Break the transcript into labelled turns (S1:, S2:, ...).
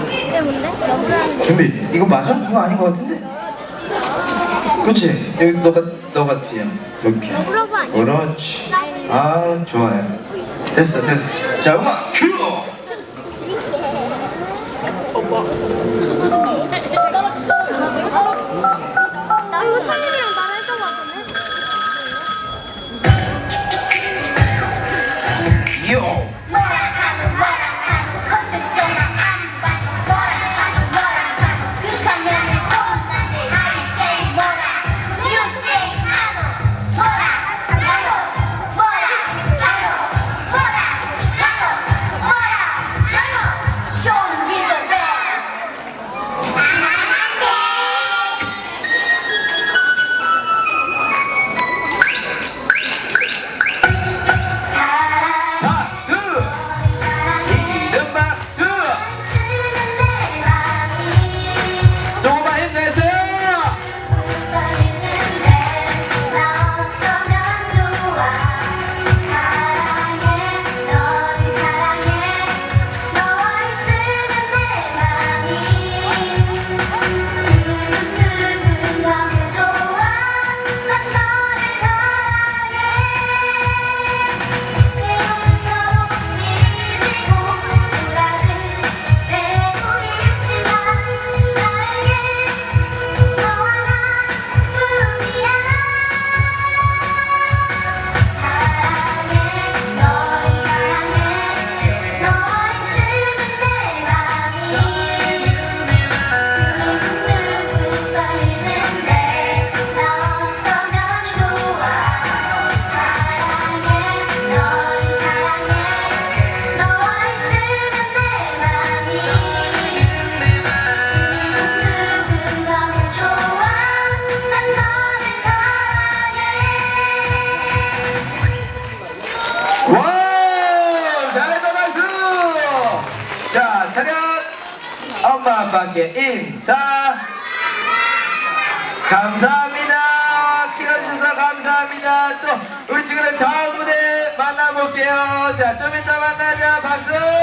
S1: 이게 뭔데? 러브라는
S2: 준비. 이거 맞아? 이거 아닌 것 같은데? 그렇지. 여기 너가 뒤야. 이렇게.
S1: 러브 아니야?
S2: 그렇지. 아, 좋아요. 됐어. 자, 음악 큐.
S1: 나 이거 사진이랑 나랑 했던 거 같은데?
S2: 요. 와우! 잘했다 박수! 자, 차렷! 엄마 아빠께 인사! 감사합니다! 키워주셔서 감사합니다! 또 우리 친구들 다음 무대 만나볼게요. 자, 좀 이따 만나자. 박수!